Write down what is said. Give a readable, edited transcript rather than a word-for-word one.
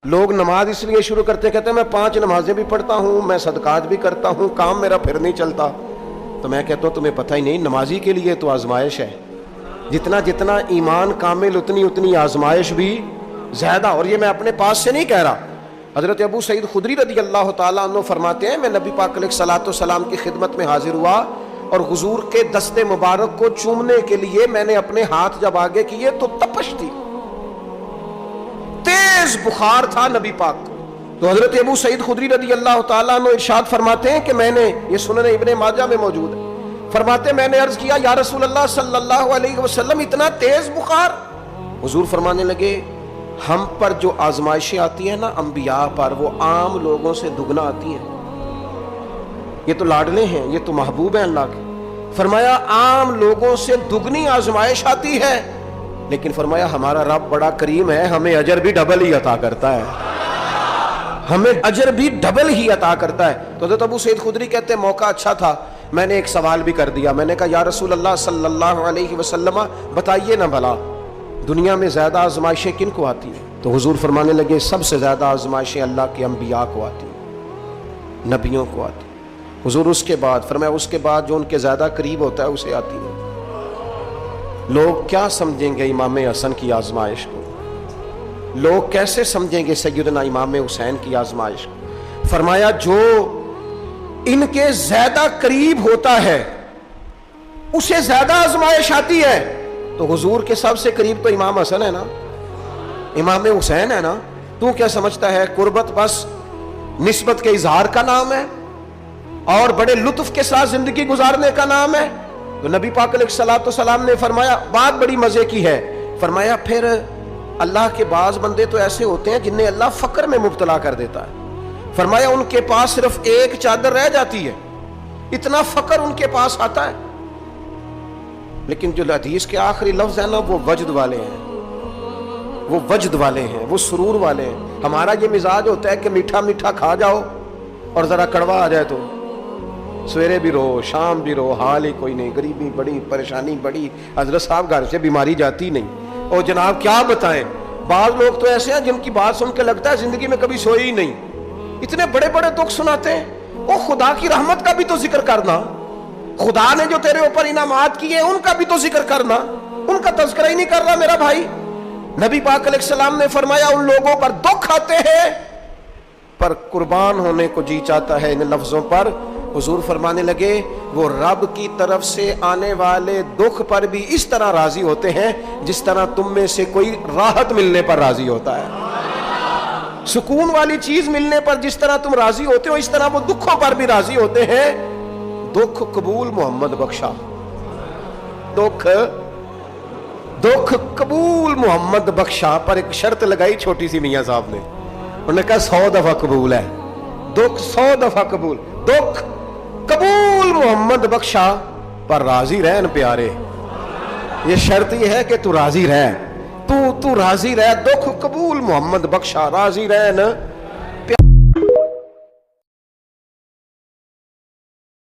لوگ نماز اس لیے شروع کرتے کہتے ہیں میں 5 نمازیں بھی پڑھتا ہوں، میں صدقات بھی کرتا ہوں، کام میرا پھر نہیں چلتا۔ تو میں کہتا ہوں تمہیں پتہ ہی نہیں، نمازی کے لیے تو آزمائش ہے، جتنا جتنا ایمان کامل اتنی اتنی آزمائش بھی زیادہ۔ اور یہ میں اپنے پاس سے نہیں کہہ رہا، حضرت ابو سعید خدری رضی اللہ تعالیٰ عنہ فرماتے ہیں میں نبی پاک علیہ الصلوۃ والسلام کی خدمت میں حاضر ہوا اور حضور کے دست مبارک کو چومنے کے لیے میں نے اپنے ہاتھ جب آگے کیے تو تپش تھی، تیز بخار تھا نبی پاک کو۔ تو حضرت ابو سعید خدری رضی اللہ تعالیٰ عنہ ارشاد فرماتے ہیں کہ میں نے، یہ سنن ابن ماجہ میں موجود ہے، فرماتے میں نے عرض کیا یا رسول اللہ صلی اللہ علیہ وسلم اتنا تیز بخار؟ حضور فرمانے لگے ہم پر جو آزمائشیں آتی ہیں نا انبیاء پر، وہ عام لوگوں سے دگنا آتی ہیں۔ یہ تو لاڈلے ہیں، یہ تو محبوب ہیں اللہ کے۔ فرمایا عام لوگوں سے دگنی آزمائش آتی ہے، لیکن فرمایا ہمارا رب بڑا کریم ہے، ہمیں اجر بھی ڈبل ہی عطا کرتا ہے، ہمیں اجر بھی ڈبل ہی عطا کرتا ہے۔ تو حضرت ابو سعید خدری کہتے ہیں موقع اچھا تھا، میں نے ایک سوال بھی کر دیا، میں نے کہا یا رسول اللہ صلی اللہ علیہ وسلم بتائیے نا بھلا دنیا میں زیادہ آزمائشیں کن کو آتی ہیں؟ تو حضور فرمانے لگے سب سے زیادہ آزمائشیں اللہ کے انبیاء کو آتی ہیں، نبیوں کو آتی ہیں۔ حضور اس کے بعد فرمایا اس کے بعد جو ان کے زیادہ قریب ہوتا ہے اسے آتی ہے۔ لوگ کیا سمجھیں گے امام حسن کی آزمائش کو؟ لوگ کیسے سمجھیں گے سیدنا امام حسین کی آزمائش کو؟ فرمایا جو ان کے زیادہ قریب ہوتا ہے اسے زیادہ آزمائش آتی ہے۔ تو حضور کے سب سے قریب تو امام حسن ہے نا، امام حسین ہے نا، تو کیا سمجھتا ہے قربت بس نسبت کے اظہار کا نام ہے اور بڑے لطف کے ساتھ زندگی گزارنے کا نام ہے؟ تو نبی پاک علیہ الصلوۃ والسلام نے فرمایا بات بڑی مزے کی ہے، فرمایا پھر اللہ کے بعض بندے تو ایسے ہوتے ہیں جنہیں اللہ فقر میں مبتلا کر دیتا ہے، فرمایا ان کے پاس صرف ایک چادر رہ جاتی ہے، اتنا فقر ان کے پاس آتا ہے، لیکن جو حدیث کے آخری لفظ ہے نا وہ وجد والے ہیں، وہ وجد والے ہیں، وہ سرور والے ہیں۔ ہمارا یہ مزاج ہوتا ہے کہ میٹھا میٹھا کھا جاؤ اور ذرا کڑوا آ جائے تو سویرے بھی رہو شام بھی رہو، حال ہی کوئی نہیں، غریبی بڑی، پریشانی بڑی، حضرت صاحب گھر سے بیماری جاتی نہیں، اور جناب کیا بتائیں بعض لوگ تو ایسے ہیں جن کی بات سن کے لگتا ہے زندگی میں کبھی سوئے ہی نہیں، اتنے بڑے بڑے دکھ سناتے ہیں۔ وہ خدا کی رحمت کا بھی تو ذکر کرنا، خدا نے جو تیرے اوپر انعامات کیے ان کا بھی تو ذکر کرنا، ان کا تذکرہ ہی نہیں کر رہا میرا بھائی۔ نبی پاک علیہ السلام نے فرمایا ان لوگوں پر دکھ آتے ہیں پر قربان ہونے کو جی چاہتا ہے ان لفظوں پر۔ حضور فرمانے لگے وہ رب کی طرف سے آنے والے دکھ پر بھی اس طرح راضی ہوتے ہیں جس طرح تم میں سے کوئی راحت ملنے پر راضی ہوتا ہے، سکون والی چیز ملنے پر جس طرح تم راضی ہوتے ہو اس طرح وہ دکھوں پر بھی راضی ہوتے ہیں۔ دکھ قبول محمد بخشا، دکھ قبول محمد بخشا، پر ایک شرط لگائی چھوٹی سی میاں صاحب نے، انہوں نے کہا 100 دفعہ قبول ہے، دکھ 100 دفعہ قبول، دکھ قبول محمد بخشا پر راضی رہن پیارے۔ یہ شرط یہ ہے کہ تو راضی رہ، تو راضی رہ، دکھ قبول محمد بخشا، راضی رہن